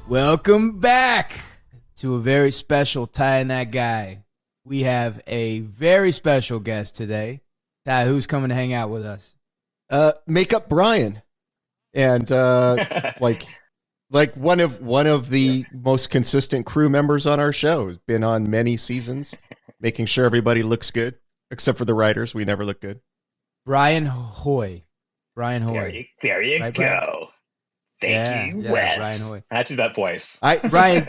Welcome back to a very special Ty and That Guy. We have a very special guest today. Ty, who's coming to hang out with us? Makeup Brian, and like one of the most consistent crew members on our show. Has been on many seasons, making sure everybody looks good, except for the writers. We never look good. Brian Hui. Brian Hui. There you right, go. Brian? Thank you, Wes. Brian Hui. I do that voice. Brian.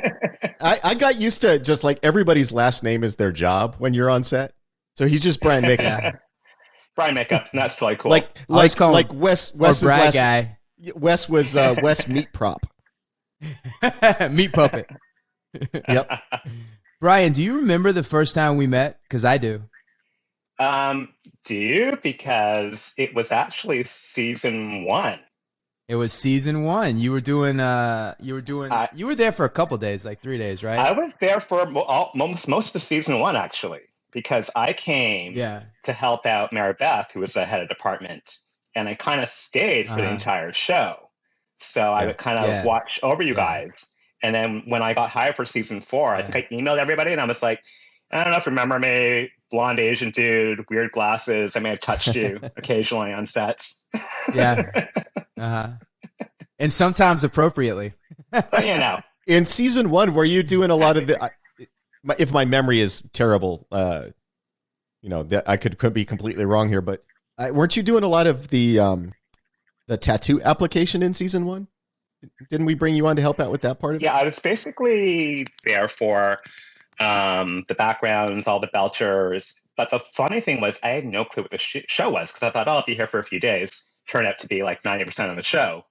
I got used to just like everybody's last name is their job when you're on set. So he's just Brian Makeup. Yeah. Brian Makeup. That's totally cool. Like Wes's last Guy. Wes was Wes Meat Prop. Meat Puppet. Yep. Brian, do you remember the first time we met? Because I do. Do you? Because it was actually season 1. It was season 1. You were doing. You were there for a couple days, like 3 days, right? I was there for most of season 1, actually, because I came to help out Mary Beth, who was the head of department, and I kind of stayed for the entire show. So I would kind of watch over you guys. And then when I got hired for season 4, I think I emailed everybody, and I was like, I don't know if you remember me, blonde Asian dude, weird glasses. I may have touched you occasionally on set. Yeah. And sometimes appropriately. But, you know. In season 1, were you doing a lot of the? If my memory is terrible, that I could be completely wrong here, but weren't you doing a lot of the tattoo application in season 1? Didn't we bring you on to help out with that part of it? Yeah, I was basically there for the backgrounds, all the belchers. But the funny thing was, I had no clue what the show was because I thought, I'll be here for a few days. Turned out to be like 90% of the show.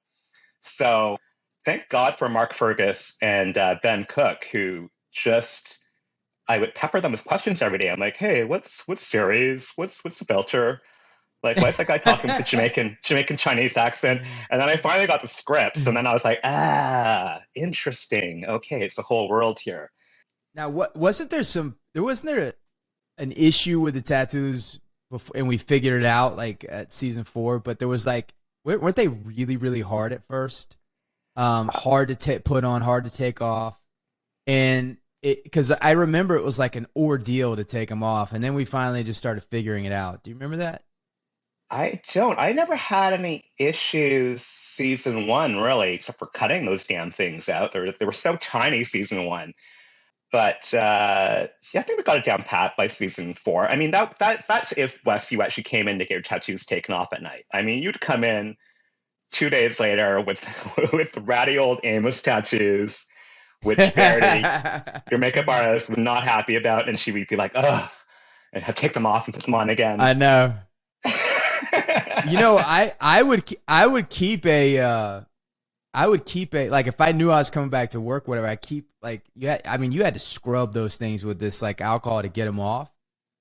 So thank God for Mark Fergus and Ben Cook, who I would pepper them with questions every day. I'm like, hey, what's series? What's the belcher? Like, why is that guy talking with the Jamaican Chinese accent? And then I finally got the scripts, and then I was like, interesting. Okay, it's the whole world here. Now, wasn't there an issue with the tattoos before, and we figured it out like at season 4? But there was like, weren't they really, really hard at first? Hard to put on, hard to take off, and because I remember it was like an ordeal to take them off, and then we finally just started figuring it out. Do you remember that? I don't. I never had any issues season 1, really, except for cutting those damn things out. They were so tiny season 1. But I think we got it down pat by season 4. I mean, that's if, Wes, you actually came in to get your tattoos taken off at night. I mean, you'd come in 2 days later with ratty old Amos tattoos, which Verity, your makeup artist, was not happy about, and she would be like, ugh, and have to take them off and put them on again. I know. I would keep a like, if I knew I was coming back to work, whatever, I keep like, you had to scrub those things with this like alcohol to get them off.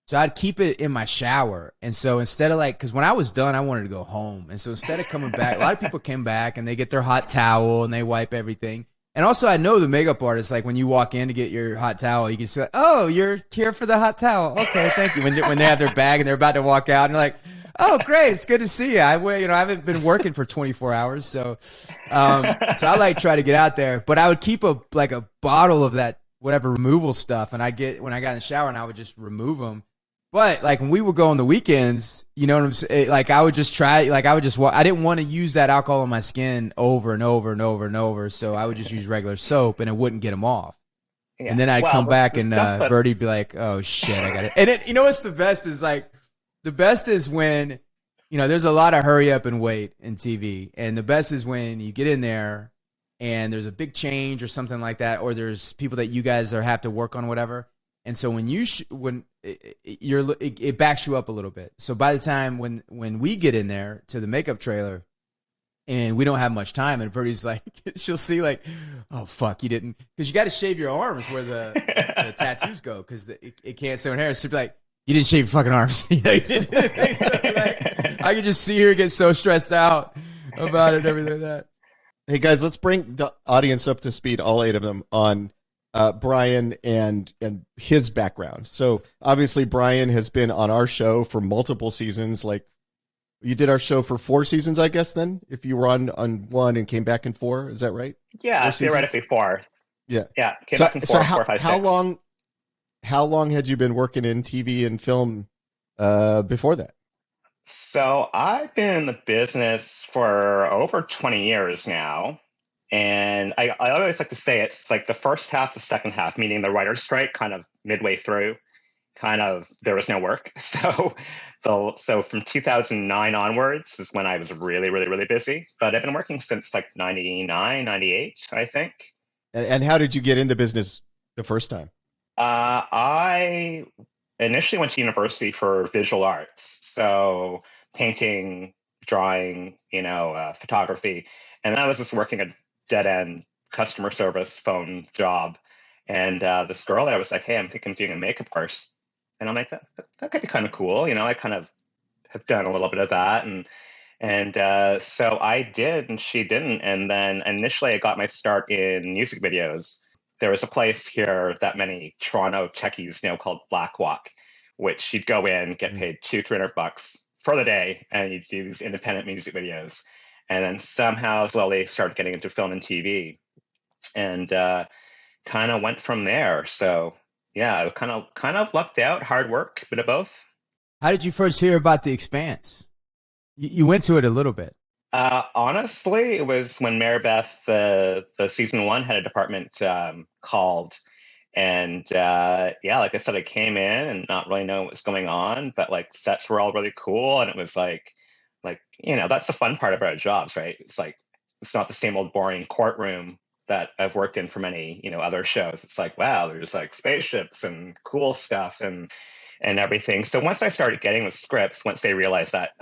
So I'd keep it in my shower. And so instead of like, because when I was done, I wanted to go home. And so instead of coming back, a lot of people came back and they get their hot towel and they wipe everything. And also, I know the makeup artists, like when you walk in to get your hot towel, you can say, oh, you're here for the hot towel. Okay, thank you. When they have their bag and they're about to walk out and they're like, oh, great, it's good to see you. I haven't been working for 24 hours, so I like try to get out there. But I would keep a bottle of that whatever removal stuff, and when I got in the shower, and I would just remove them. But like when we would go on the weekends, you know what I'm saying? Like I would just try, like I didn't want to use that alcohol on my skin over and over and over and over, so I would just use regular soap, and it wouldn't get them off. Yeah. And then I'd come back, and Verdi'd be like, "Oh shit, I got it." And you know what's the best is like. The best is when, there's a lot of hurry up and wait in TV. And the best is when you get in there and there's a big change or something like that, or there's people that you guys have to work on, whatever. And so when it backs you up a little bit. So by the time when we get in there to the makeup trailer and we don't have much time, and Verdi's like, she'll see like, oh fuck, you didn't, because you got to shave your arms where the tattoos go, because it can't stay on hair. So be like, you didn't shave your fucking arms. So, like, I could just see her get so stressed out about it and everything like that. Hey guys, let's bring the audience up to speed, all 8 of them, on Brian and his background. So obviously Brian has been on our show for multiple seasons, like You did our show for 4 seasons, I guess. Then, if you were on 1 and came back in 4, is that right? Yeah, 4 seasons? theoretically 4. Yeah. Yeah, came back in 4, 4, 5, 6. How long had you been working in TV and film before that? So I've been in the business for over 20 years now. And I always like to say it's like the first half, the second half, meaning the writer's strike kind of midway through, kind of there was no work. So from 2009 onwards is when I was really, really, really busy. But I've been working since like 99, 98, I think. And how did you get into business the first time? I initially went to university for visual arts, so painting, drawing, photography, and I was just working a dead end customer service phone job. And this girl there was like, "Hey, I'm thinking of doing a makeup course," and I'm like, "That could be kind of cool." I kind of have done a little bit of that, and so I did, and she didn't. And then initially, I got my start in music videos. There was a place here that many Toronto techies know called Black Walk, which you'd go in, get paid $200-300 for the day, and you'd do these independent music videos. And then somehow slowly started getting into film and TV, and kind of went from there. So yeah, kind of lucked out, hard work, bit of both. How did you first hear about The Expanse? You went to it a little bit. Honestly, it was when Mary Beth, the season 1, had a department called. And like I said, I came in and not really knowing what was going on, but like sets were all really cool. And it was like, that's the fun part about our jobs, right? It's like, it's not the same old boring courtroom that I've worked in for many, other shows. It's like, wow, there's like spaceships and cool stuff and everything. So once I started getting the scripts, once they realized that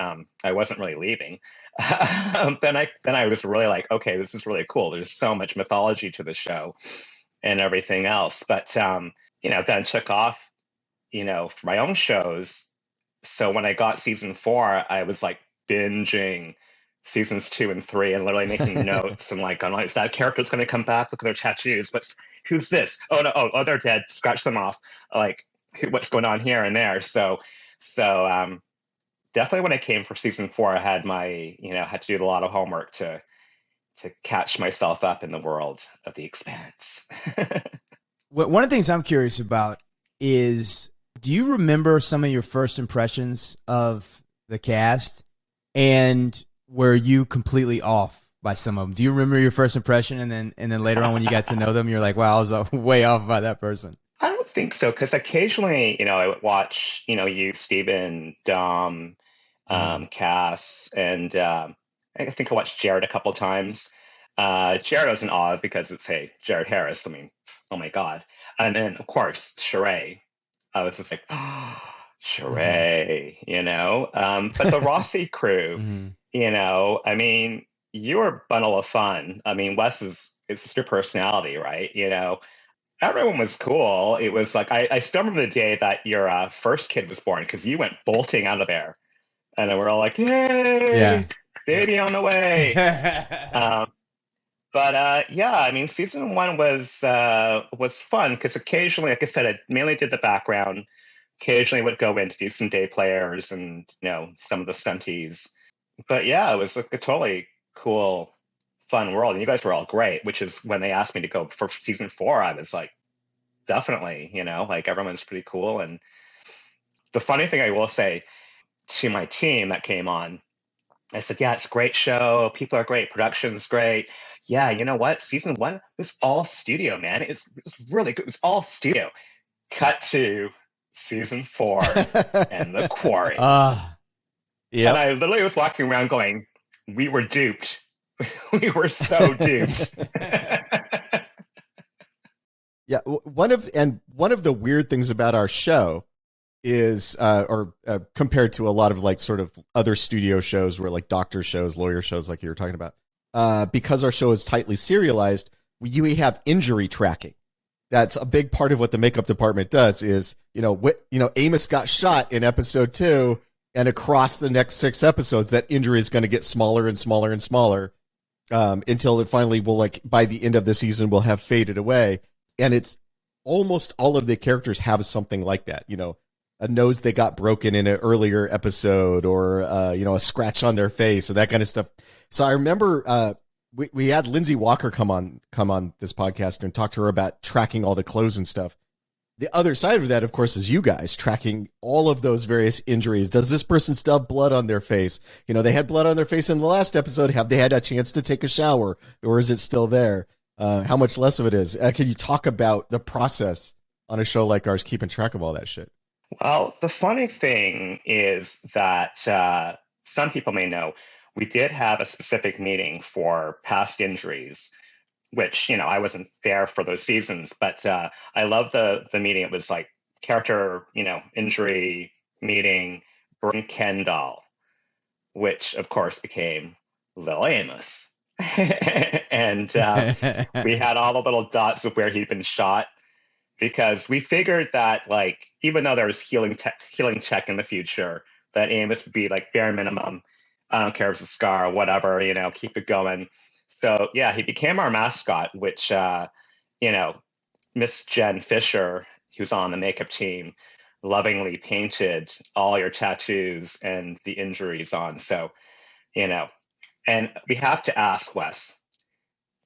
I wasn't really leaving, then I was really like, okay, this is really cool. There's so much mythology to the show and everything else. But then took off, for my own shows. So when I got season 4, I was like binging seasons 2 and 3 and literally making notes and like, oh, is that character's going to come back? Look at their tattoos. Who's this? Oh no, oh, they're dead. Scratch them off. Like, what's going on here and there. So definitely when I came for season 4, I had had to do a lot of homework to catch myself up in the world of The Expanse. One of the things I'm curious about is, do you remember some of your first impressions of the cast, and were you completely off by some of them? Do you remember your first impression, and then later on when you got to know them, you're like, wow, I was way off by that person? I don't think so, because occasionally, I would watch, you, Steven, Dom, Cass, and I think I watched Jared a couple times. Jared was in awe because it's, hey, Jared Harris. I mean, oh my God. And then, of course, Sheree. I was just like, oh, Sheree, But the Rossi crew, I mean, you were a bundle of fun. I mean, Wes it's just your personality, right? Everyone was cool. It was like, I still remember the day that your first kid was born, because you went bolting out of there. And then we're all like, yay, yeah, baby on the way. But I mean, season 1 was fun, because occasionally, like I said, I mainly did the background. Occasionally would go in to do some day players and, some of the stunties. But yeah, it was like a totally cool, fun world. And you guys were all great, which is when they asked me to go for season 4, I was like, definitely, like everyone's pretty cool. And the funny thing I will say to my team that came on, I said, yeah, it's a great show. People are great. Production's great. Yeah, you know what? Season 1 was all studio, man. It's really good. It was all studio. Cut to season 4 and The Quarry. Yeah. And I literally was walking around going, we were duped. We were so duped. Yeah, one of the weird things about our show is, compared to a lot of like sort of other studio shows where like doctor shows, lawyer shows, like you were talking about, because our show is tightly serialized, we have injury tracking. That's a big part of what the makeup department does. Is Amos got shot in episode 2, and across the next 6 episodes, that injury is going to get smaller and smaller and smaller, until it finally will, like, by the end of the season, will have faded away. And it's almost all of the characters have something like that. a nose that got broken in an earlier episode, or a scratch on their face, and that kind of stuff. So I remember we had Lindsay Walker come on this podcast and talk to her about tracking all the clothes and stuff. The other side of that, of course, is you guys tracking all of those various injuries. Does this person still have blood on their face? They had blood on their face in the last episode. Have they had a chance to take a shower, or is it still there? How much less of it is? Can you talk about the process on a show like ours, keeping track of all that shit? Well, the funny thing is that some people may know we did have a specific meeting for past injuries, which, I wasn't there for those seasons, but I love the meeting. It was like character, injury meeting, bring Ken doll, which of course became Lil Amos. And we had all the little dots of where he'd been shot, because we figured that, like, even though there was healing tech in the future, that Amos would be like bare minimum. I don't care if it's a scar or whatever, keep it going. So yeah, he became our mascot, which Miss Jen Fisher, who's on the makeup team, lovingly painted all your tattoos and the injuries on. So, and we have to ask, Wes,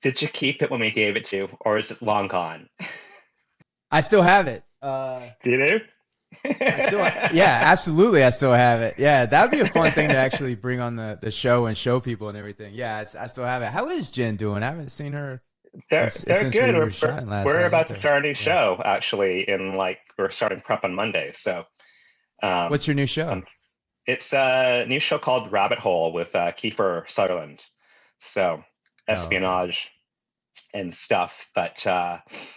did you keep it when we gave it to you, or is it long gone? I still have it. Do you? Yeah, absolutely. I still have it. Yeah, that would be a fun thing to actually bring on the show and show people and everything. Yeah, I still have it. How is Jen doing? I haven't seen her. They're good. We're about to start a new show, Yeah. actually. We're starting prep on Monday. So, what's your new show? It's a new show called Rabbit Hole with Kiefer Sutherland. So, espionage and stuff, but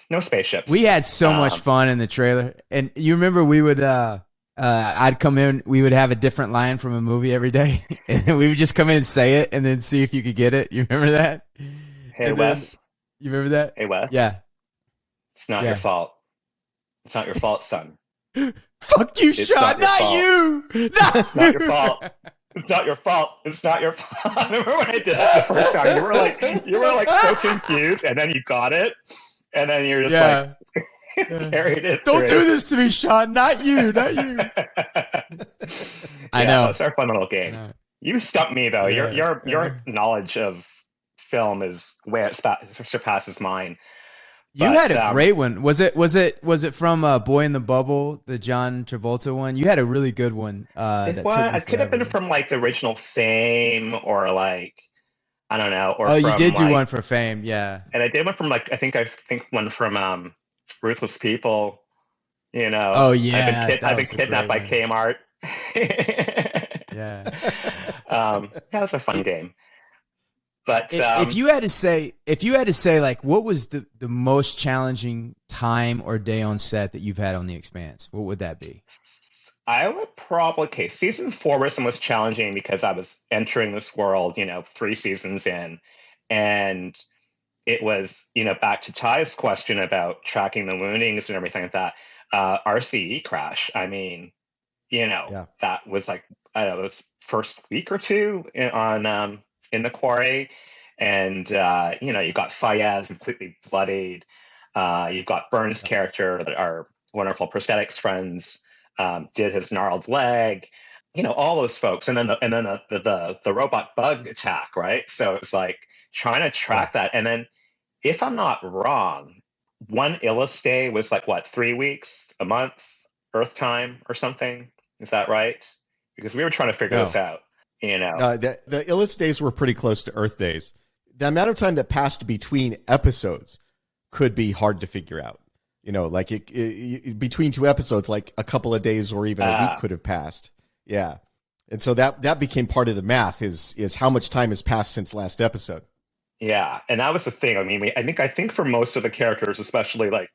no spaceships. We had so much fun in the trailer, and you remember we would I'd come in, we would have a different line from a movie every day, and we would just come in and say it and then see if you could get it. You remember that? Hey, Wes. You remember that? Hey, Wes. Yeah. It's not your fault. It's not your fault, son. Fuck you, Sean. Not you. It's not your fault. It's not your fault. It's not your fault. I remember when I did that the first time. You were like so confused, and then you got it, and then you're just carried it. Don't do this to me, Sean. Not you. Not you. I know. It's our fun little game. You stumped me though. Your knowledge of film is way it surpasses mine. You had a great one. Was it from Boy in the Bubble, the John Travolta one? You had a really good one. It could have been from like the original Fame, or like, I don't know. Or you did do one for Fame, yeah. And I did one from like I think one from Ruthless People. Oh yeah, I've been kidnapped by Kmart. Yeah. That was a fun game. But if you had to say, like, what was the most challenging time or day on set that you've had on The Expanse? What would that be? I would probably season 4 was the most challenging, because I was entering this world, 3 seasons in, and it was, back to Ty's question about tracking the woundings and everything like that. RCE crash. I mean, that was like, I don't know, it was first week or two on in the quarry, and you got Fayez completely bloodied. You've got Burns' character, that our wonderful prosthetics friends did his gnarled leg. All those folks, and then the robot bug attack, right? So it's like trying to track that, and then if I'm not wrong, one Illus day was like what, 3 weeks, a month, Earth time or something. Is that right? Because we were trying to figure this out. The Illus days were pretty close to Earth days. The amount of time that passed between episodes could be hard to figure out. Like between 2 episodes, like a couple of days or even a week could have passed. Yeah. And so that became part of the math is how much time has passed since last episode. Yeah. And that was the thing. I mean, I think for most of the characters, especially like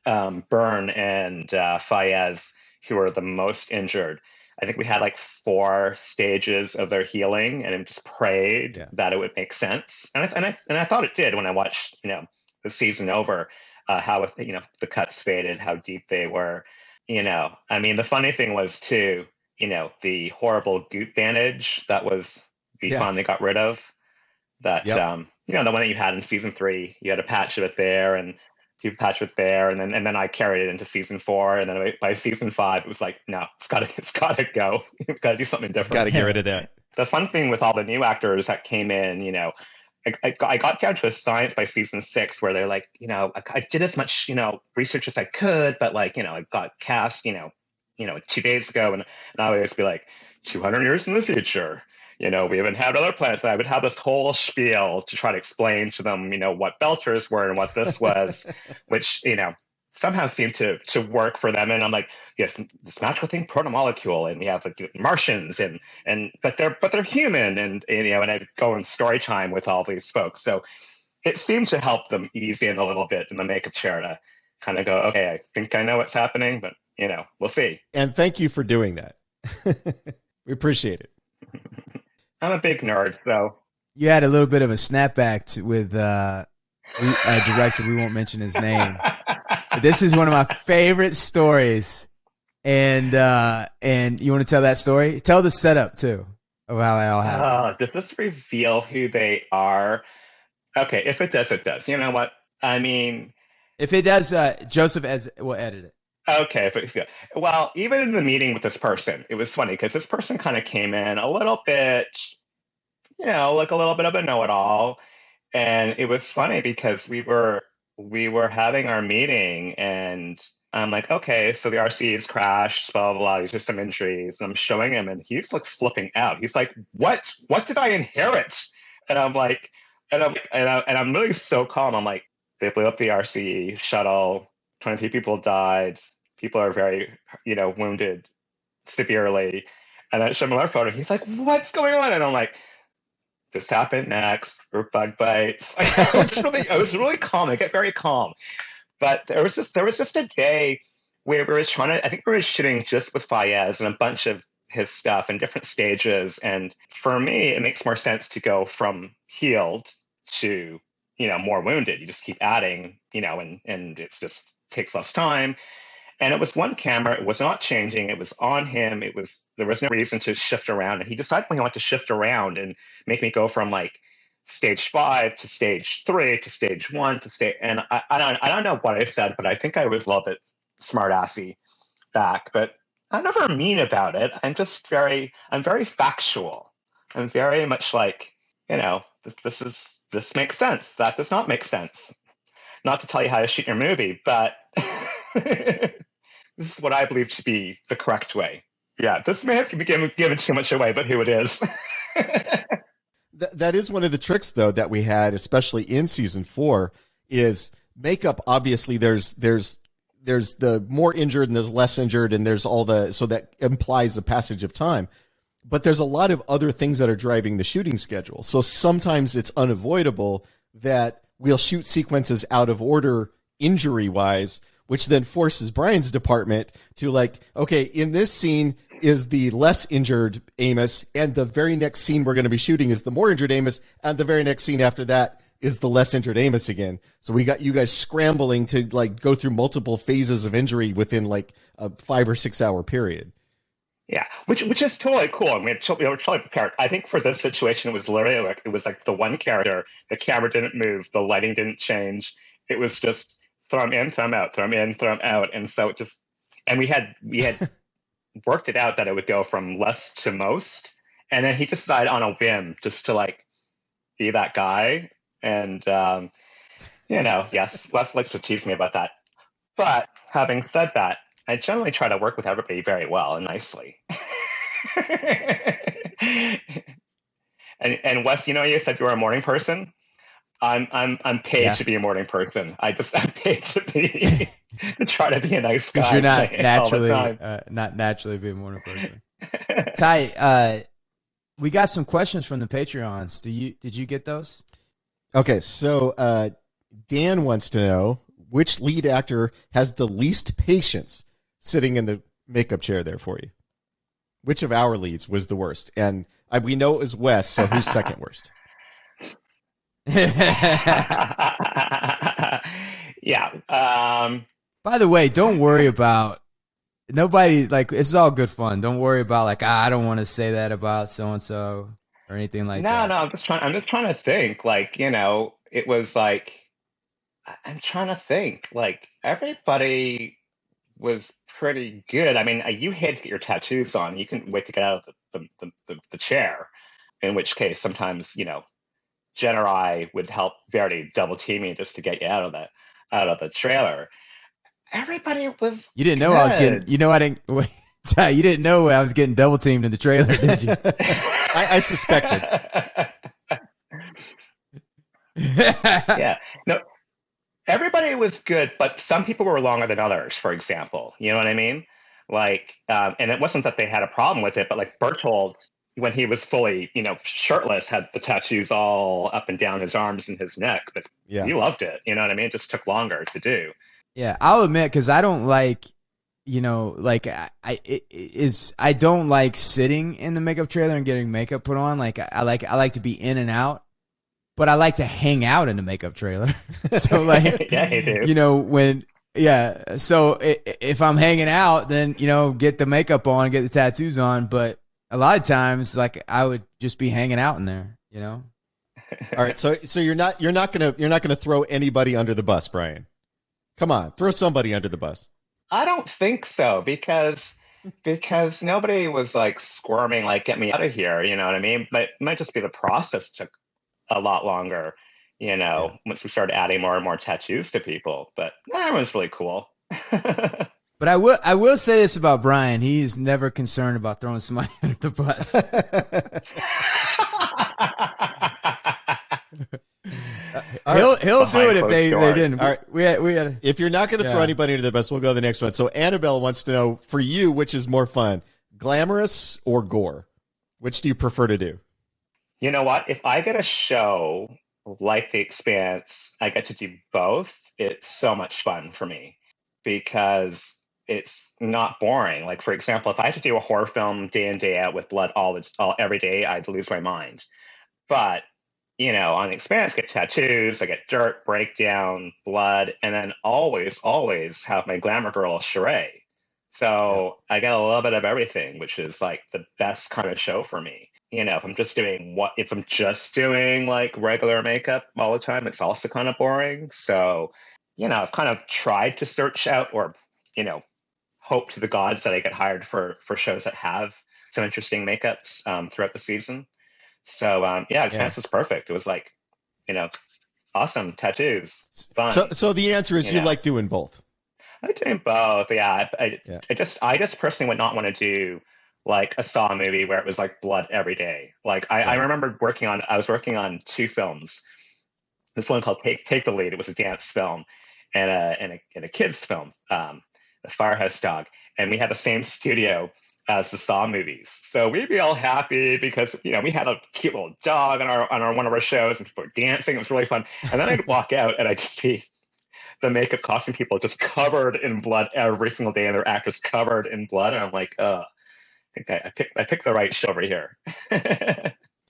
Byrne and Fayez, who are the most injured, I think we had like 4 stages of their healing, and just prayed that it would make sense. And I thought it did when I watched, the season over, how, the cuts faded, how deep they were, I mean, the funny thing was too, the horrible goop bandage that we finally got rid of, that, the one that you had in season 3, you had a patch of it there, and keep in touch with there, and then I carried it into season 4, and then by season 5, it was like, no, it's gotta go. We've got to do something different. Got to get rid of that. The fun thing with all the new actors that came in, I got down to a science by season 6 where they're like, I did as much, research as I could, but like, I got cast, 2 days ago, and I would always be like, 200 years in the future, we haven't had other planets. And I would have this whole spiel to try to explain to them, what belters were and what this was, which, somehow seemed to work for them. And I'm like, yes, this magical thing, protomolecule, and we have like Martians, but they're human, and I go in story time with all these folks. So it seemed to help them ease in a little bit in the makeup chair to kind of go, okay, I think I know what's happening, but we'll see. And thank you for doing that. We appreciate it. I'm a big nerd, so you had a little bit of a snapback with a director. We won't mention his name. But this is one of my favorite stories, and you want to tell that story? Tell the setup too of how it all happened. Does this reveal who they are? Okay, if it does, it does. You know what? I mean, if it does, Joseph will edit it. Okay. Well, even in the meeting with this person, it was funny because this person kind of came in a little bit, like a little bit of a know-it-all. And it was funny because we were having our meeting, and I'm like, okay, so the RC's crashed, blah, blah, blah. These are some injuries. And I'm showing him, and he's like flipping out. He's like, what did I inherit? And I'm like, and I'm really so calm. I'm like, they blew up the RC shuttle. 23 people died. People are very, wounded severely. And I show him another photo. He's like, what's going on? And I'm like, this happened next. Or bug bites. I was really calm. I get very calm. But there was just a day where we were I think we were shooting just with Fayez and a bunch of his stuff in different stages. And for me, it makes more sense to go from healed to, more wounded. You just keep adding, and it's just takes less time. And it was one camera. It was not changing. It was on him. There was no reason to shift around. And he decided he wanted to shift around and make me go from like stage 5 to stage 3 to stage 1 to stage. And I don't know what I said, but I think I was a little bit smart assy back. But I'm never mean about it. I'm very factual. I'm very much like, this makes sense. That does not make sense. Not to tell you how to shoot your movie, but this is what I believe to be the correct way. Yeah, this may have given too much away, but who it is. That is one of the tricks, though, that we had, especially in season 4, is makeup. Obviously, there's the more injured and there's less injured, and there's so that implies a passage of time. But there's a lot of other things that are driving the shooting schedule. So sometimes it's unavoidable that we'll shoot sequences out of order injury-wise, which then forces Brian's department to like, okay, in this scene is the less injured Amos, and the very next scene we're going to be shooting is the more injured Amos, and the very next scene after that is the less injured Amos again. So we got you guys scrambling to like go through multiple phases of injury within like a 5 or 6 hour period. Yeah, which is totally cool. I mean, we were totally prepared. I think for this situation, it was literally like the one character. The camera didn't move. The lighting didn't change. It was just throw him in, throw him out, throw him in, throw him out. And so we had worked it out that it would go from less to most. And then he decided on a whim just to like be that guy. And, yes, Wes likes to tease me about that. But having said that, I generally try to work with everybody very well and nicely. and Wes, you said you were a morning person. I'm paid to be a morning person. I'm paid to try to be a nice guy. Because you're not naturally be a morning person. Ty, we got some questions from the Patreons. Did you get those? Okay, so Dan wants to know which lead actor has the least patience sitting in the makeup chair there for you. Which of our leads was the worst? And we know it was Wes, so who's second worst? Yeah. By the way, don't worry about nobody. Like, it's all good fun. Don't worry about like, I don't want to say that about so and so or anything like that. No, I'm just trying to think. Like, it was like, I'm trying to think. Like everybody was pretty good. I mean, you had to get your tattoos on. You couldn't wait to get out of the chair. In which case, sometimes Jen or I would help Verity double team me just to get you out of the trailer. Everybody was. You didn't know I was getting. good. You know I didn't. Wait, you didn't know I was getting double teamed in the trailer, did you? I suspected. Yeah. No, everybody was good, but some people were longer than others, for example. You know what I mean? Like, and it wasn't that they had a problem with it, but like Bertold, when he was fully, shirtless, had the tattoos all up and down his arms and his neck, but Yeah. he loved it. You know what I mean? It just took longer to do. Yeah, I'll admit, because I don't like, I don't like sitting in the makeup trailer and getting makeup put on. Like I like to be in and out, but I like to hang out in the makeup trailer. So like, Yeah, you do. So if I'm hanging out, then get the makeup on, get the tattoos on. But a lot of times, like I would just be hanging out in there. All right, so you're not gonna throw anybody under the bus, Brian. Come on, throw somebody under the bus. I don't think so because nobody was like squirming like get me out of here, you know what I mean? But it might just be the process took a lot longer, once we started adding more and more tattoos to people. But everyone's really cool. But I will say this about Brian: he's never concerned about throwing somebody under the bus. He'll do it if they didn't. All right, we had. If you're not going to throw anybody under the bus, we'll go to the next one. So Annabelle wants to know, for you, which is more fun, glamorous or gore? Which do you prefer to do? You know what? If I get a show like The Expanse, I get to do both. It's so much fun for me because it's not boring. Like, for example, if I had to do a horror film day in, day out with blood every day, I'd lose my mind. But on The Expanse, I get tattoos, I get dirt, breakdown, blood, and then always have my glamour girl, Sheree. So I get a little bit of everything, which is like the best kind of show for me. If I'm just doing like regular makeup all the time, it's also kind of boring. So, I've kind of tried to search out or, hope to the gods that I get hired for shows that have some interesting makeups throughout the season. So, Expanse was perfect. It was like, awesome tattoos, fun. So the answer is you like doing both. I like doing both. Yeah. I just personally would not want to do like a Saw movie where it was like blood every day. Like I remember I was working on two films. This one called Take the Lead. It was a dance film and a kid's film, The Firehouse Dog. And we had the same studio as the Saw movies. So we'd be all happy because, we had a cute little dog on our one of our shows and people were dancing. It was really fun. And then I'd walk out and I'd see the makeup costume people just covered in blood every single day and their actors covered in blood. And I'm like, I think I picked the right show over here.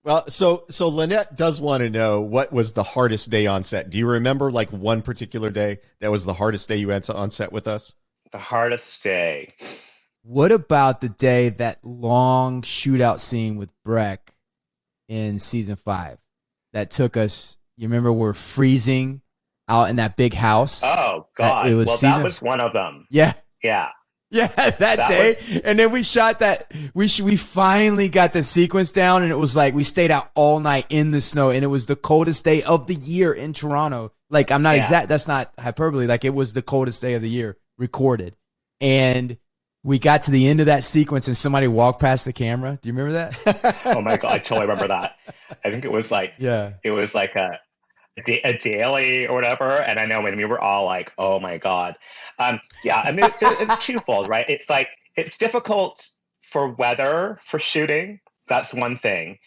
Well, so Lynette does want to know, what was the hardest day on set? Do you remember like one particular day that was the hardest day you had on set with us? The hardest day. What about the day, that long shootout scene with Breck in season 5 that took us? You remember we're freezing out in that big house? Oh God! That was one of them. Yeah. Yeah, that day. And then we shot that. We finally got the sequence down, and it was like we stayed out all night in the snow, and it was the coldest day of the year in Toronto. Like, I'm not exact. That's not hyperbole. Like, it was the coldest day of the year recorded. And we got to the end of that sequence, and somebody walked past the camera. Do you remember that? Oh my God, I totally remember that. I think it was like it was like a daily or whatever. And I know when we were all like, oh my God. I mean, it's twofold, right? It's like, it's difficult for weather, for shooting. That's one thing.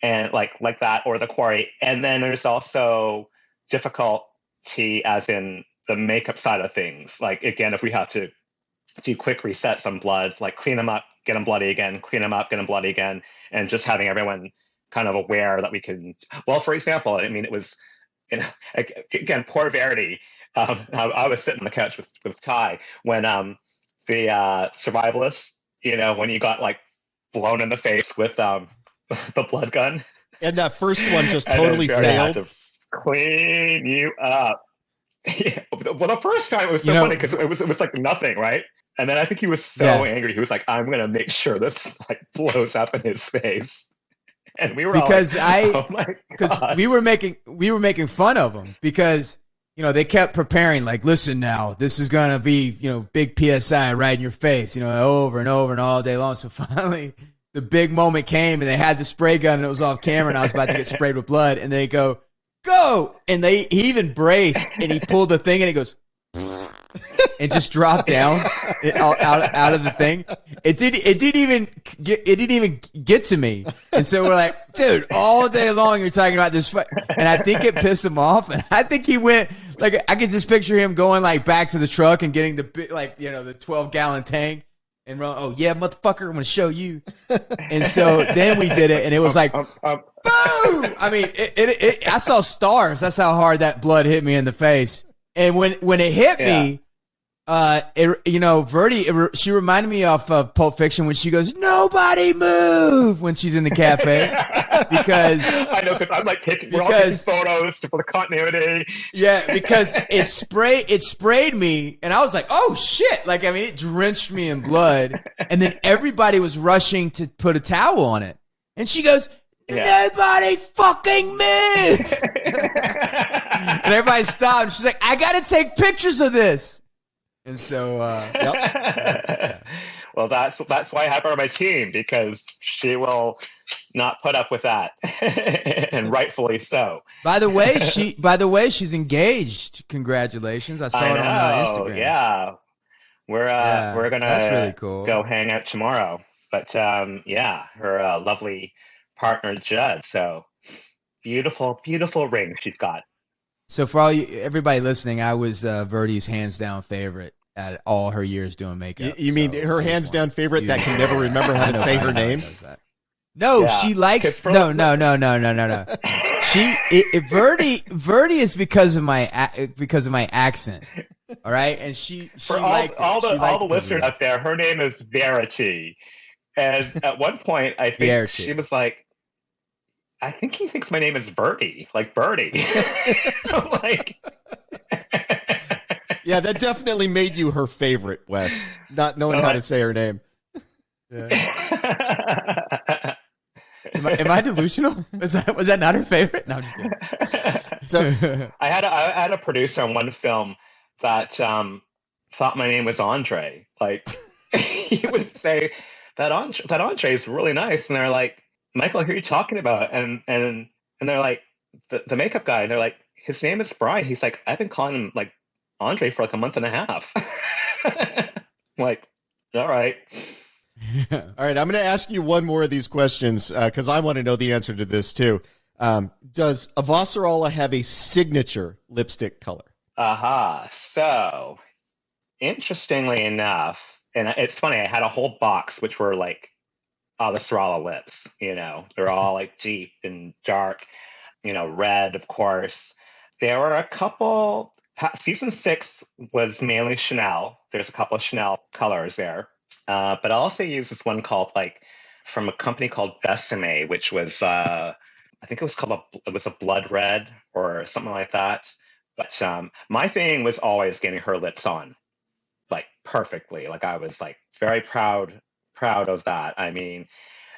And like that, or the quarry. And then there's also difficulty as in the makeup side of things. Like, again, if we have to do quick resets on blood, like clean them up, get them bloody again, clean them up, get them bloody again. And just having everyone kind of aware that we can, well, for example, I mean, it was, again, poor Verity. I was sitting on the couch with Ty when the survivalist, when you got like blown in the face with the blood gun. And that first one just totally failed. Had to clean you up. Yeah. Well, the first time it was so You know, funny because it was like nothing, right? And then I think he was so angry. He was like, "I'm gonna make sure this like blows up in his face." And we were all like, "Oh my god!" we were making fun of him because they kept preparing, like, listen now, this is gonna be big PSI right in your face, over and over and all day long. So finally, the big moment came, and they had the spray gun, and it was off camera, and I was about to get sprayed with blood, and they go, and he even braced, and he pulled the thing, and he goes. And just dropped down out of the thing. It didn't even get to me. And so we're like, dude, all day long you're talking about this fight. And I think it pissed him off. And I think he went like, I could just picture him going like back to the truck and getting the big, like, the 12-gallon tank and run, oh yeah, motherfucker, I'm gonna show you. And so then we did it, and it was like, boom! I mean, I saw stars. That's how hard that blood hit me in the face. And when it hit me, Verdi, she reminded me of Pulp Fiction when she goes, "Nobody move," when she's in the cafe. Because I know, because I'm like we're all taking photos for the continuity. Yeah, because it sprayed me, and I was like, "Oh shit!" Like, I mean, it drenched me in blood, and then everybody was rushing to put a towel on it, and she goes, "Nobody fucking move!" And everybody stopped. She's like, "I gotta take pictures of this." And so, well, that's why I have her on my team, because she will not put up with that, and rightfully so. By the way, she's engaged. Congratulations! I saw it on Instagram. Yeah, we're gonna that's really cool. Go hang out tomorrow. But her lovely partner Judd. So beautiful ring she's got. So for everybody listening, I was Verdi's hands down favorite at all her years doing makeup. You mean her hands down favorite that can never remember how to say her name? No, she likes no. Verdi is because of my accent. All right, and she for all the listeners out there, her name is Verity, and at one point I think she was like, I think he thinks my name is Birdie, like Birdie. I'm like, yeah, that definitely made you her favorite, Wes. Not knowing how to say her name. Yeah. Am I delusional? Was that not her favorite? No, I'm just kidding. So I had a producer on one film that thought my name was Andre. Like, he would say that Andre is really nice, and they're like, "Michael, who are you talking about?" And they're like, the makeup guy, and they're like, "His name is Brian." He's like, "I've been calling him like Andre for like a month and a half." I'm like, all right. All right, I'm going to ask you one more of these questions because I want to know the answer to this too. Does Avasarala have a signature lipstick color? So, interestingly enough, and it's funny, I had a whole box which were like Avasarala lips. They're all like deep and dark. Red, of course. There were a couple. Season 6 was mainly Chanel. There's a couple of Chanel colors there. But I also used this one called from a company called Besame, which was I think it was a blood red or something like that. But my thing was always getting her lips on like perfectly. Like, I was like very proud of that. I mean,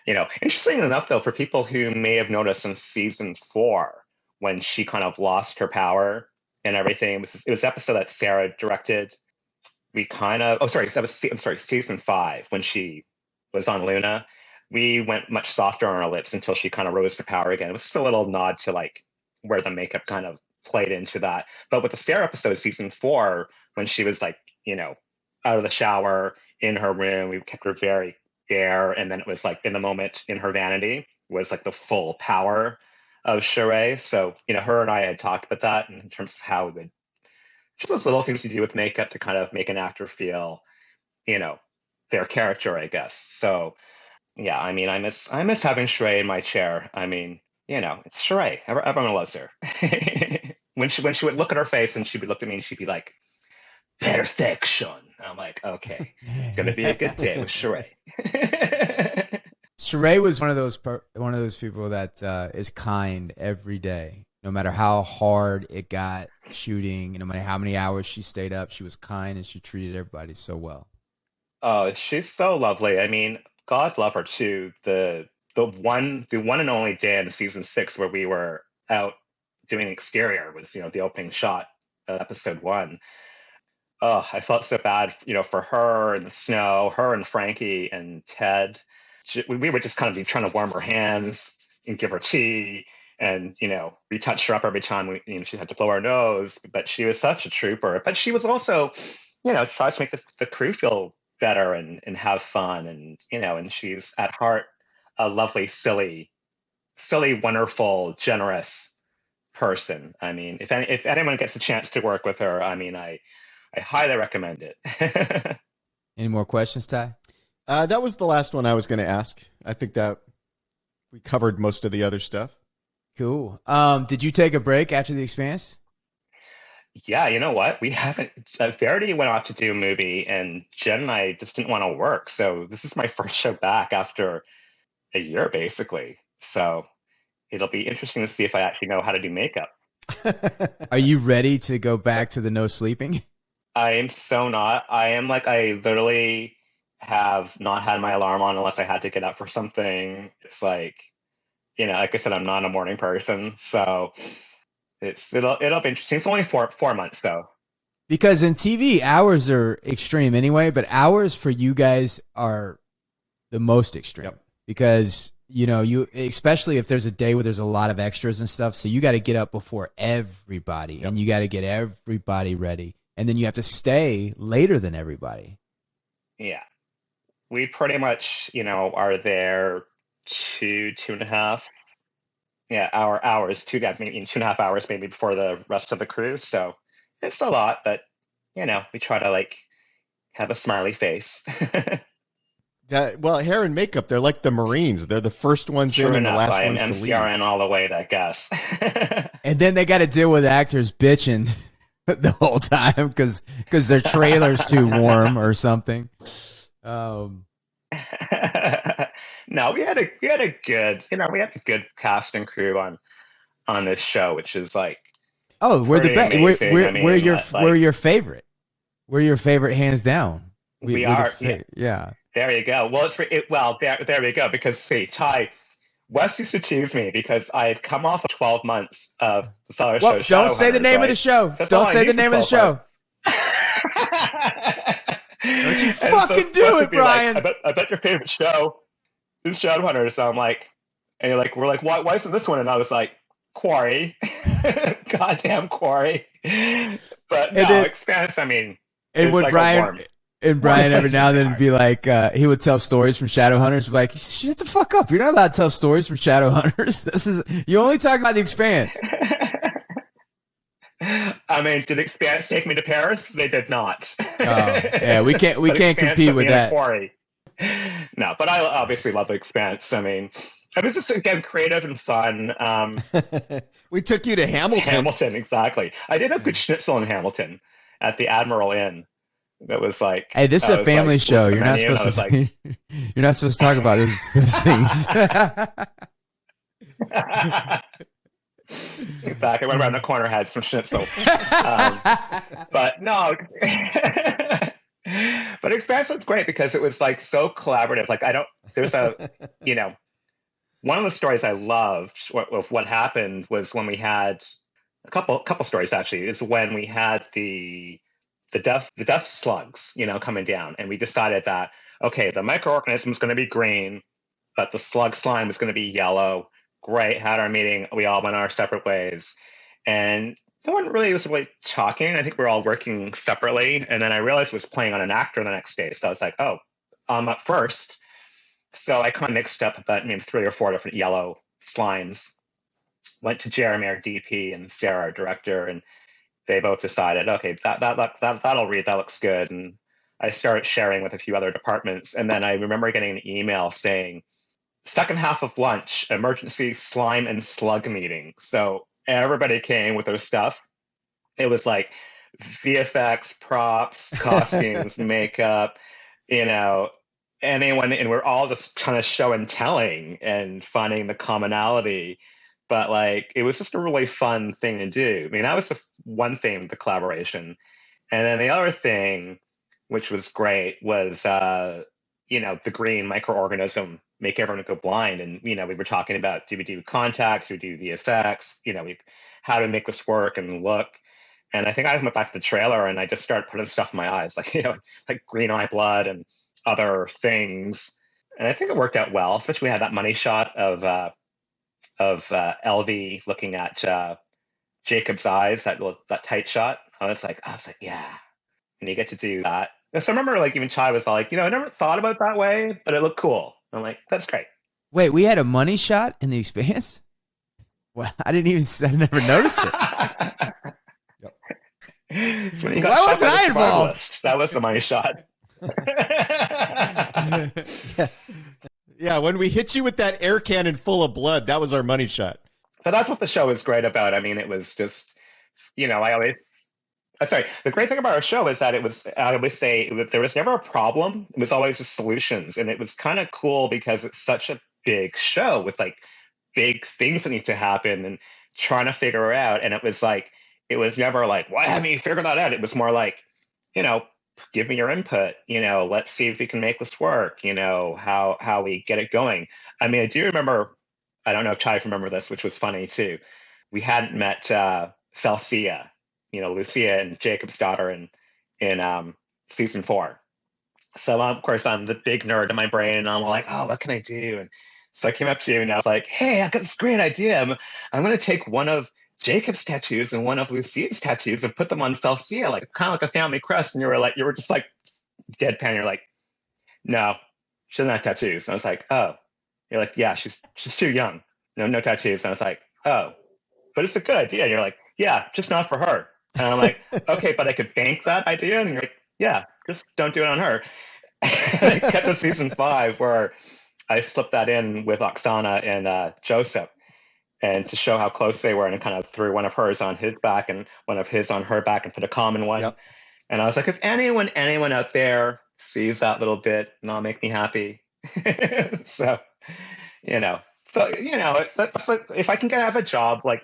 interesting enough though, for people who may have noticed in season 4 when she kind of lost her power and everything, it was an episode that Sarah directed. Season 5 when she was on Luna, we went much softer on our lips until she kind of rose to power again. It was just a little nod to like where the makeup kind of played into that. But with the Sarah episode, season 4, when she was like, out of the shower in her room, we kept her very bare, and then it was like in the moment in her vanity was like the full power of Sheree. So her and I had talked about that in terms of how we would. Just those little things you do with makeup to kind of make an actor feel, their character, I guess. So, yeah, I mean, I miss having Sheree in my chair. I mean, it's Sheree. Everyone loves her. when she would look at her face and she would look at me and she'd be like, "Perfection." I'm like, okay, it's gonna be a good day with Sheree. Sheree was one of those people that is kind every day. No matter how hard it got shooting, no matter how many hours she stayed up, she was kind and she treated everybody so well. Oh, she's so lovely. I mean, God love her too. The one and only day in season 6 where we were out doing exterior was, the opening shot of episode 1. Oh, I felt so bad, for her and the snow, her and Frankie and Ted. We were just kind of trying to warm her hands and give her tea, and we touched her up every time she had to blow her nose. But she was such a trooper. But she was also, tries to make the crew feel better and have fun, and she's at heart a lovely, silly, wonderful, generous person. I mean, if anyone gets a chance to work with her, I mean, I highly recommend it. Any more questions, Ty? That was the last one I was going to ask. I think that we covered most of the other stuff. Cool. Did you take a break after The Expanse? Yeah, you know what? We haven't. Verity went off to do a movie, and Jen and I just didn't want to work. So this is my first show back after a year, basically. So it'll be interesting to see if I actually know how to do makeup. Are you ready to go back to the no sleeping? I am so not. I literally have not had my alarm on unless I had to get up for something. It's like, like I said, I'm not a morning person. So it'll be interesting. It's only four months though. Because in TV, hours are extreme anyway, but hours for you guys are the most extreme. Yep. Because, you especially if there's a day where there's a lot of extras and stuff, so you got to get up before everybody, and you got to get everybody ready. And then you have to stay later than everybody. Yeah. We pretty much, are there 2.5 hours, maybe 2.5 hours maybe before the rest of the crew. So it's a lot, but we try to have a smiley face. Hair and makeup, they're like the Marines. They're the first ones in and the last ones to leave. MCRN all the way, I guess. And then they got to deal with actors bitching the whole time because their trailer's too warm or something. No, we had a good cast and crew on this show, which is we're the best. We're your favorite. We're your favorite, hands down. We are. Yeah. There you go. Well, there we go. Because see, Ty, Wes used to tease me because I had come off of 12 months of the Solid Show. Don't say the name of the show. Don't say the name of the show. Don't you fucking do it, Brian. I bet your favorite show is Shadowhunters. So I'm like, and you're like, we're like, why isn't this one? And I was like, Quarry. Goddamn Quarry. But no, Expanse, I mean, and when Brian every now and then would be like, he would tell stories from Shadowhunters. Like, shut the fuck up! You're not allowed to tell stories from Shadowhunters. You only talk about The Expanse. I mean, did Expanse take me to Paris? They did not. Yeah, we can't compete with that. No, but I obviously love The Expanse. I mean, it was just again creative and fun. We took you to Hamilton. Hamilton, exactly. I did have good schnitzel in Hamilton at the Admiral Inn. That was like, hey, this is a family show. You're not supposed to. You're not supposed to talk about those things. Exactly. Went around the corner, had some schnitzel. But no, but Expanse was great because it was so collaborative. There's one of the stories I loved of what happened was when we had a couple stories actually, is when we had the death slugs, coming down. And we decided that, okay, the microorganism is going to be green, but the slug slime is going to be yellow. Great. Had our meeting. We all went our separate ways. And no one really was talking. I think we're all working separately. And then I realized I was playing on an actor the next day. So I was like, oh, I'm up first. So I kind of mixed up about maybe 3 or 4 different yellow slimes. Went to Jeremy, our DP, and Sarah, our director, and they both decided, okay, that'll read. That looks good. And I started sharing with a few other departments. And then I remember getting an email saying, second half of lunch, emergency slime and slug meeting. So everybody came with their stuff. It was like VFX, props, costumes, makeup, anyone. And we're all just kind of show and telling and finding the commonality but like it was just a really fun thing to do. I mean, that was the one thing, the collaboration. And then the other thing, which was great, was the green microorganism make everyone go blind. And we were talking about, do we do contacts, do we do VFX, how to make this work and look. And I think I went back to the trailer and I just started putting stuff in my eyes, like like green eye blood and other things. And I think it worked out well, especially we had that money shot of LV looking at Jacob's eyes, that tight shot. I was like, yeah. And you get to do that. And so I remember like even Chai was like, I never thought about it that way, but it looked cool. I'm like, that's great. Wait, we had a money shot in The Expanse? Well, I never noticed it. So why wasn't I involved? That was the money shot. Yeah, when we hit you with that air cannon full of blood, that was our money shot. But that's what the show is great about. I mean, it was just, the great thing about our show is that I always say there was never a problem. It was always just solutions. And it was kind of cool because it's such a big show with like big things that need to happen and trying to figure it out. And it was never like, why haven't you figured that out? It was more like, give me your input, let's see if we can make this work, how we get it going. I mean, I do remember, I don't know if Chai remember this, which was funny too. We hadn't met Felcia, Lucia and Jacob's daughter in season 4. So of course I'm the big nerd in my brain and I'm like, oh, what can I do? And so I came up to you and I was like, hey, I got this great idea. I'm going to take one of Jacob's tattoos and one of Lucia's tattoos and put them on Felcia, like kind of like a family crest. And you were just like deadpan. You're like, no, she doesn't have tattoos. And I was like, oh. You're like, yeah, she's too young. No tattoos. And I was like, oh, but it's a good idea. And you're like, yeah, just not for her. And I'm like, okay, but I could bank that idea. And you're like, yeah, just don't do it on her. And I cut to season 5 where I slipped that in with Oksana and Joseph, and to show how close they were, and kind of threw one of hers on his back and one of his on her back and put a common one. Yep. And I was like, if anyone out there sees that little bit, that'll make me happy. So, if I can have a job, like,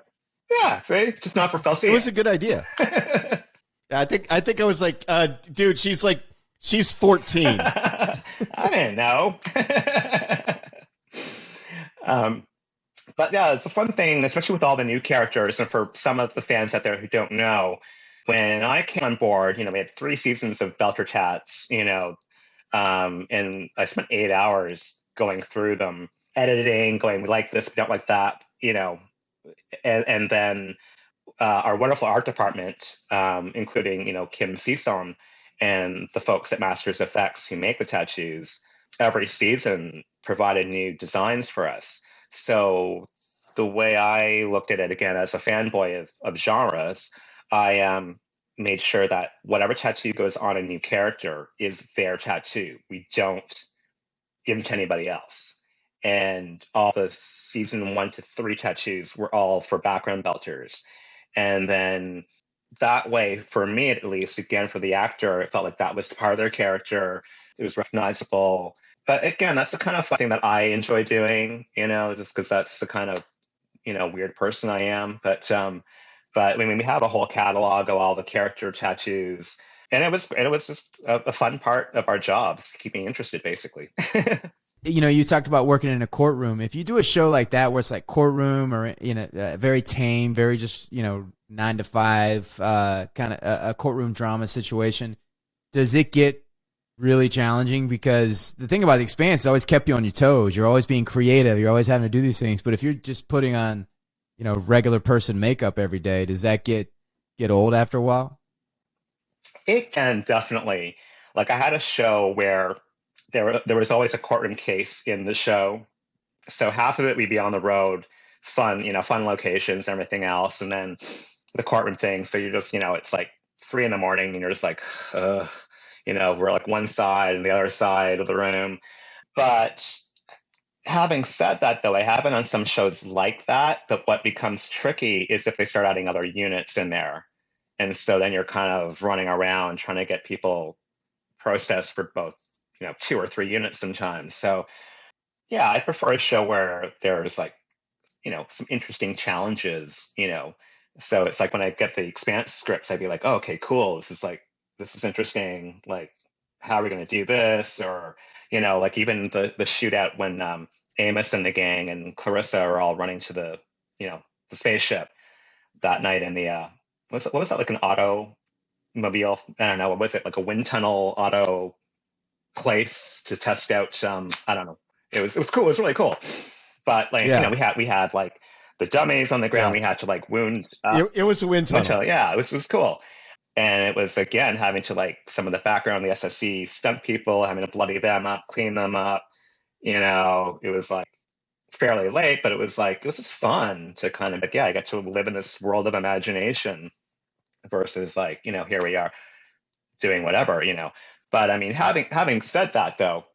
yeah, see, just not for Felcia. It was a good idea. I think I was like, dude, she's 14. I didn't know. But yeah, it's a fun thing, especially with all the new characters. And for some of the fans out there who don't know, when I came on board, we had 3 seasons of Belter Chats, and I spent 8 hours going through them, editing, going, we like this, we don't like that, and then our wonderful art department, including, Kim Sison and the folks at Masters Effects who make the tattoos, every season provided new designs for us. So the way I looked at it, again, as a fanboy of genres, I made sure that whatever tattoo goes on a new character is their tattoo. We don't give them to anybody else. And all the season 1 to 3 tattoos were all for background belters. And then that way, for me at least, again, for the actor, it felt like that was part of their character. It was recognizable. But again, that's the kind of thing that I enjoy doing, just because that's the kind of, weird person I am. But I mean, we have a whole catalog of all the character tattoos, and it was just a fun part of our jobs to keep me interested, basically. You talked about working in a courtroom. If you do a show like that, where it's like courtroom or very tame, very just 9 to 5, kind of a courtroom drama situation, does it get really challenging? Because the thing about The Expanse, it always kept you on your toes. You're always being creative. You're always having to do these things. But if you're just putting on, regular person makeup every day, does that get old after a while? It can, definitely. Like, I had a show where there was always a courtroom case in the show. So half of it we'd be on the road, fun locations and everything else, and then the courtroom thing. So you're just, it's like 3 a.m. and you're just like, ugh. We're like one side and the other side of the room. But having said that, though, I have been on some shows like that. But what becomes tricky is if they start adding other units in there. And so then you're kind of running around trying to get people processed for both, 2 or 3 units sometimes. So yeah, I prefer a show where there's like some interesting challenges, So it's like when I get the Expanse scripts, I'd be like, oh, okay, cool. This is interesting. Like, how are we going to do this? Or, like even the shootout when Amos and the gang and Clarissa are all running to the spaceship that night in the, what was that, like an automobile? I don't know. What was it? Like a wind tunnel auto place to test out. I don't know. It was cool. It was really cool. But like, we had like the dummies on the ground. We had to like wound. It was a wind tunnel. Yeah, it was cool. And it was, again, having to like some of the background, the SSC stunt people, having to bloody them up, clean them up. It was like fairly late, but it was just fun to kind of, I get to live in this world of imagination versus like, here we are doing whatever, But I mean, having said that though,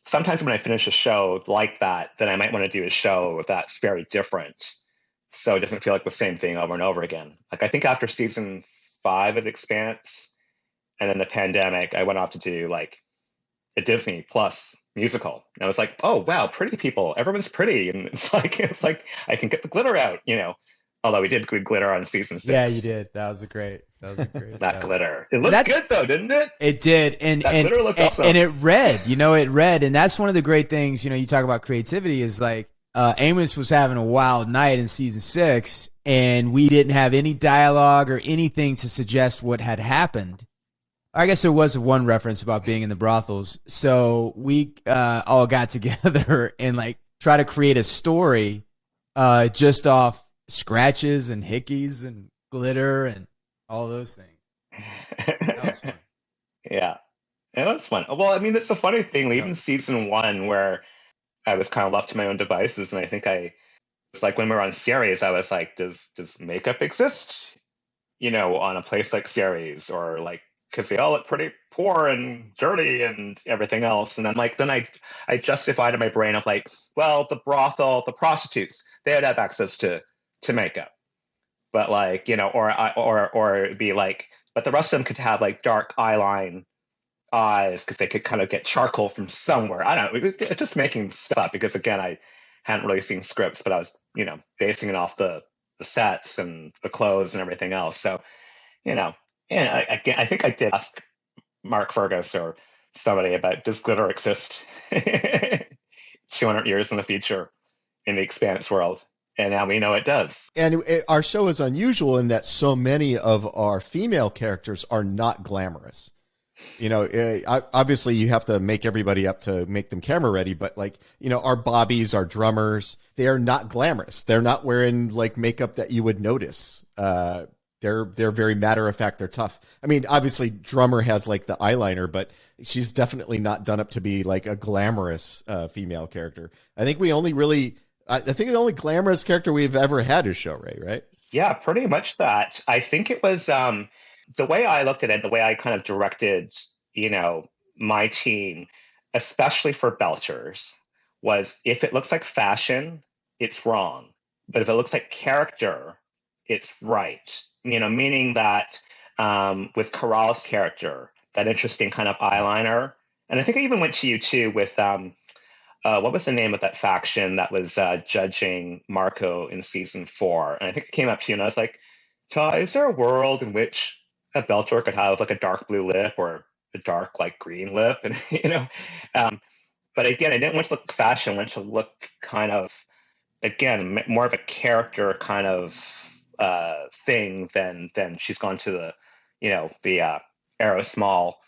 sometimes when I finish a show like that, then I might want to do a show that's very different. So it doesn't feel like the same thing over and over again. Like I think after season 5 of Expanse and then the pandemic, I went off to do like a Disney Plus musical. And I was like, oh wow, pretty people. Everyone's pretty. And it's like I can get the glitter out, Although we did good glitter on season 6. Yeah, you did. That was great. that glitter. It looked good though, didn't it? It did. And glitter looked awesome. And it read. It read. And that's one of the great things, you talk about creativity is like Amos was having a wild night in season 6, and we didn't have any dialogue or anything to suggest what had happened. I guess there was one reference about being in the brothels. So we all got together and like try to create a story just off scratches and hickeys and glitter and all those things. That was fun. Yeah, it was fun. Well, I mean, that's the funny thing. Even season 1, where I was kind of left to my own devices, and I think it's like when we were on Ceres, I was like, does makeup exist, on a place like Ceres, or like, because they all look pretty poor and dirty and everything else. And then I justified in my brain of like, well, the brothel, the prostitutes, they would have access to makeup, but like, or it'd be like, but the rest of them could have like dark eyeline eyes because they could kind of get charcoal from somewhere. I don't know. It was just making stuff up because again, I hadn't really seen scripts, but I was, basing it off the sets and the clothes and everything else. So, and I think I did ask Mark Fergus or somebody about, does glitter exist 200 years in the future in the Expanse world? And now we know it does. And our show is unusual in that so many of our female characters are not glamorous. Obviously you have to make everybody up to make them camera ready, but like, our bobbies, our drummers, they are not glamorous. They're not wearing like makeup that you would notice. They're very matter of fact. They're tough. I mean, obviously drummer has like the eyeliner, but she's definitely not done up to be like a glamorous female character. I think the only glamorous character we've ever had is Show Ray, right? Yeah, pretty much that. I think it was the way I looked at it, the way I kind of directed, my team, especially for Belchers, was if it looks like fashion, it's wrong. But if it looks like character, it's right. Meaning that with Corral's character, that interesting kind of eyeliner. And I think I even went to you too with what was the name of that faction that was judging Marco in season 4? And I think it came up to you and I was like, is there a world in which a Belcher could have like a dark blue lip or a dark like green lip? And, but again, I didn't want to look fashion, I wanted to look kind of, again, more of a character kind of thing than she's gone to the Aero Small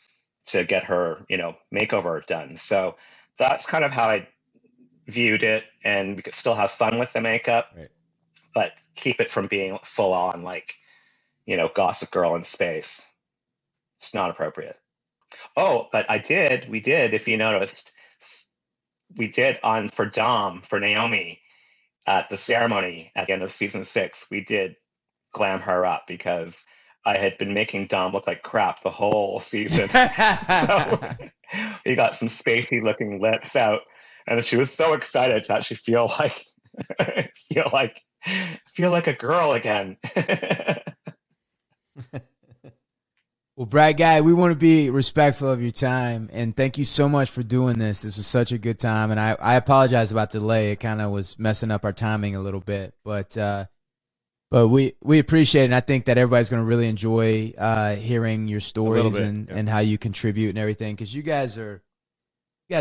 to get her, makeover done. So that's kind of how I viewed it, and we could still have fun with the makeup, right, but keep it from being full on like, Gossip Girl in space. It's not appropriate. Oh, but we did, if you noticed, we did for Dom, for Naomi, at the ceremony at the end of season 6, we did glam her up because I had been making Dom look like crap the whole season. So we got some spacey looking lips out, and she was so excited to actually feel like a girl again. Well, Brad Guy, we want to be respectful of your time, and thank you so much for doing this. This was such a good time, and I apologize about the delay. It kind of was messing up our timing a little bit, but we appreciate it, and I think that everybody's going to really enjoy hearing your stories and how you contribute and everything, because you guys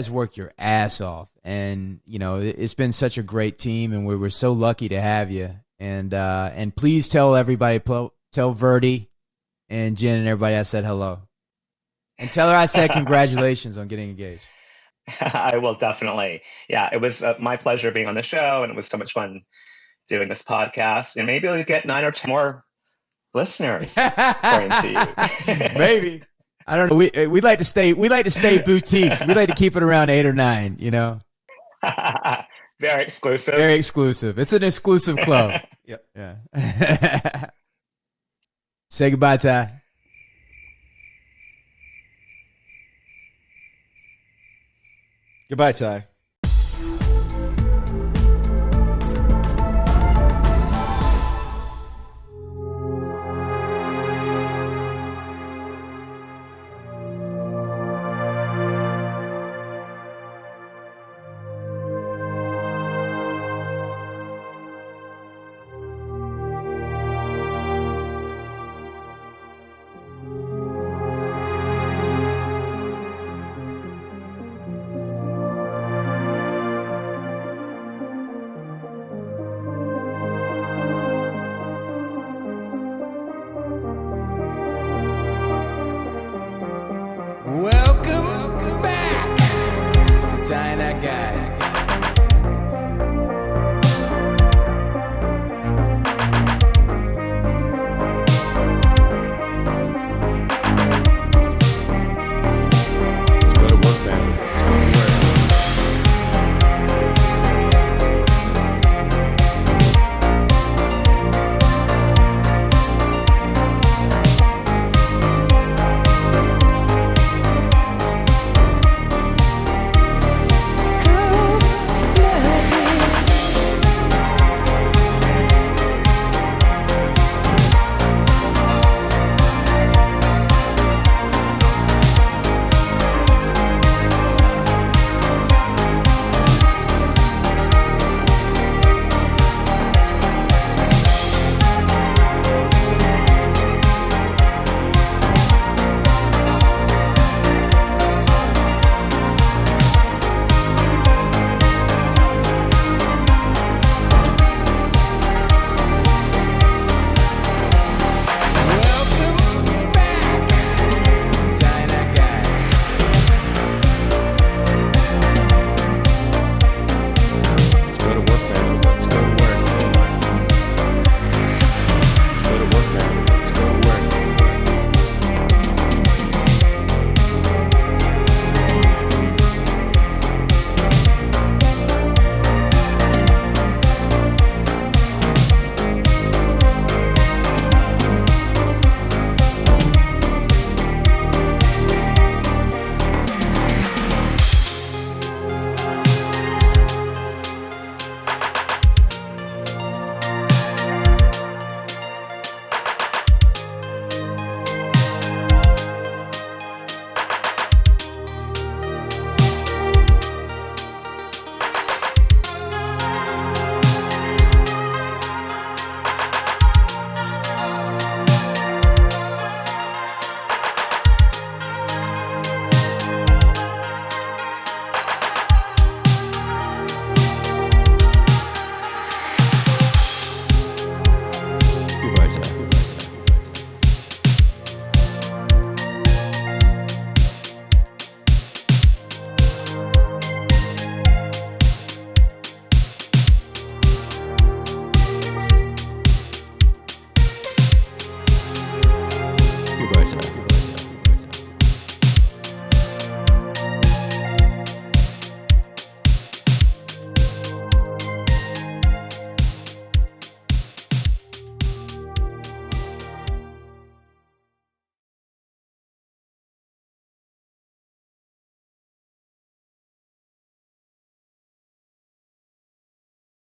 work your ass off, and you know it's been such a great team, and we're so lucky to have you. And please tell everybody, tell Verdi and Jen and everybody I said hello. And tell her I said congratulations on getting engaged. I will definitely. Yeah, it was my pleasure being on the show, and it was so much fun doing this podcast. And maybe we'll get 9 or 10 more listeners according to you. Maybe. I don't know. We like to stay boutique. We like to keep it around 8 or 9, you know. Very exclusive. Very exclusive. It's an exclusive club. Yep. Yeah. Say goodbye, Ty. Goodbye, Ty. Welcome back to Tying That Guy.